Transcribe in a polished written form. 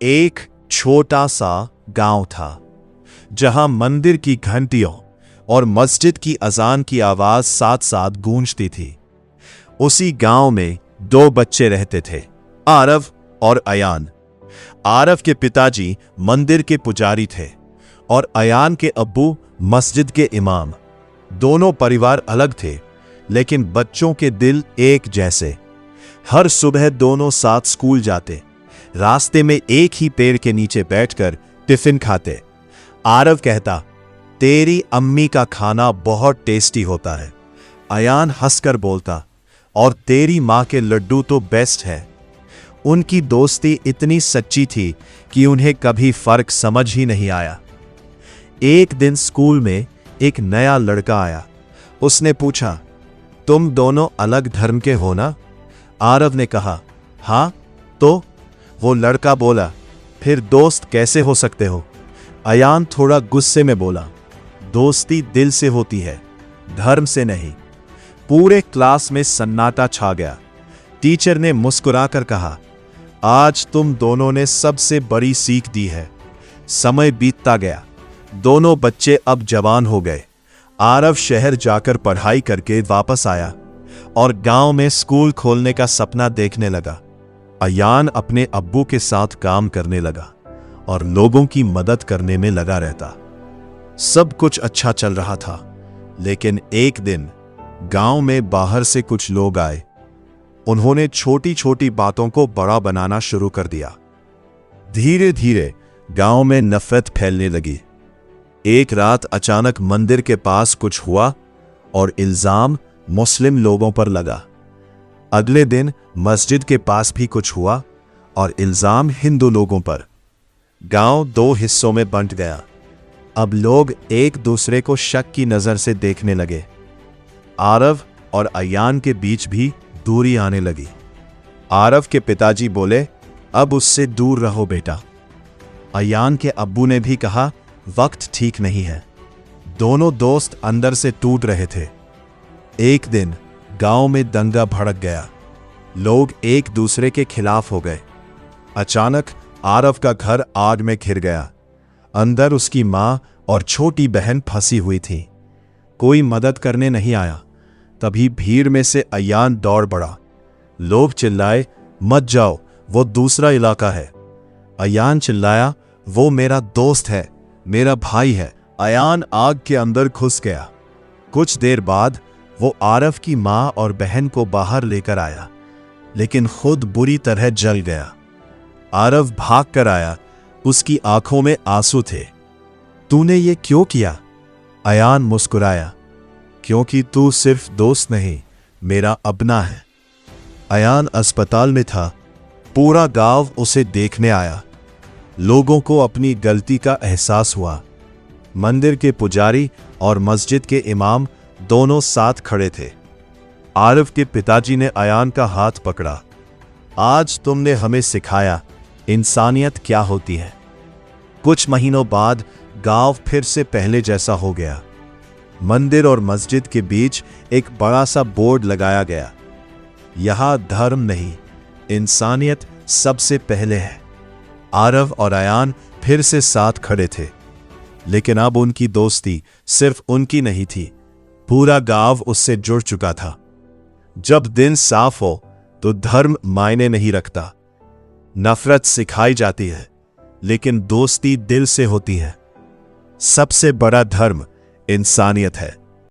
एक छोटा सा गांव था जहां मंदिर की घंटियों और मस्जिद की अजान की आवाज साथ साथ गूंजती थी। उसी गांव में दो बच्चे रहते थे, आरव और अयान। आरव के पिताजी मंदिर के पुजारी थे और अयान के अब्बू मस्जिद के इमाम। दोनों परिवार अलग थे, लेकिन बच्चों के दिल एक जैसे। हर सुबह दोनों साथ स्कूल जाते, रास्ते में एक ही पेड़ के नीचे बैठकर टिफिन खाते। आरव कहता, तेरी अम्मी का खाना बहुत टेस्टी होता है। अयान हंसकर बोलता, और तेरी माँ के लड्डू तो बेस्ट है। उनकी दोस्ती इतनी सच्ची थी कि उन्हें कभी फर्क समझ ही नहीं आया। एक दिन स्कूल में एक नया लड़का आया। उसने पूछा, तुम दोनों अलग धर्म के हो ना? आरव ने कहा, हाँ तो? वो लड़का बोला, फिर दोस्त कैसे हो सकते हो? अयान थोड़ा गुस्से में बोला, दोस्ती दिल से होती है, धर्म से नहीं। पूरे क्लास में सन्नाटा छा गया। टीचर ने मुस्कुराकर कहा, आज तुम दोनों ने सबसे बड़ी सीख दी है। समय बीतता गया, दोनों बच्चे अब जवान हो गए। आरव शहर जाकर पढ़ाई करके वापस आया और गांव में स्कूल खोलने का सपना देखने लगा। अयान अपने अब्बू के साथ काम करने लगा और लोगों की मदद करने में लगा रहता। सब कुछ अच्छा चल रहा था, लेकिन एक दिन गांव में बाहर से कुछ लोग आए। उन्होंने छोटी छोटी बातों को बड़ा बनाना शुरू कर दिया। धीरे धीरे गांव में नफरत फैलने लगी। एक रात अचानक मंदिर के पास कुछ हुआ और इल्जाम मुस्लिम लोगों पर लगा। अगले दिन मस्जिद के पास भी कुछ हुआ और इल्जाम हिंदू लोगों पर। गांव दो हिस्सों में बंट गया। अब लोग एक दूसरे को शक की नजर से देखने लगे। आरव और अयान के बीच भी दूरी आने लगी। आरव के पिताजी बोले, अब उससे दूर रहो बेटा। अयान के अब्बू ने भी कहा, वक्त ठीक नहीं है। दोनों दोस्त अंदर से टूट रहे थे। एक दिन गांव में दंगा भड़क गया। लोग एक दूसरे के खिलाफ हो गए। अचानक आरव का घर आग में घिर गया। अंदर उसकी मां और छोटी बहन फंसी हुई थी। कोई मदद करने नहीं आया। तभी भीड़ में से अयान दौड़ पड़ा। लोग चिल्लाए, मत जाओ, वो दूसरा इलाका है। अयान चिल्लाया, वो मेरा दोस्त है, मेरा भाई है। अयान आग के अंदर घुस गया। कुछ देर बाद वो आरव की मां और बहन को बाहर लेकर आया, लेकिन खुद बुरी तरह जल गया। आरव भाग कर आया। उसकी आंखों में आंसू थे। तूने ये क्यों किया? अयान मुस्कुराया, क्योंकि तू सिर्फ दोस्त नहीं, मेरा अपना है। अयान अस्पताल में था। पूरा गांव उसे देखने आया। लोगों को अपनी गलती का एहसास हुआ। मंदिर के पुजारी और मस्जिद के इमाम दोनों साथ खड़े थे। आरव के पिताजी ने अयान का हाथ पकड़ा। आज तुमने हमें सिखाया इंसानियत क्या होती है। कुछ महीनों बाद गांव फिर से पहले जैसा हो गया। मंदिर और मस्जिद के बीच एक बड़ा सा बोर्ड लगाया गया, यहां धर्म नहीं, इंसानियत सबसे पहले है। आरव और अयान फिर से साथ खड़े थे, लेकिन अब उनकी दोस्ती सिर्फ उनकी नहीं थी, पूरा गांव उससे जुड़ चुका था। जब दिन साफ हो तो धर्म मायने नहीं रखता। नफरत सिखाई जाती है, लेकिन दोस्ती दिल से होती है। सबसे बड़ा धर्म इंसानियत है।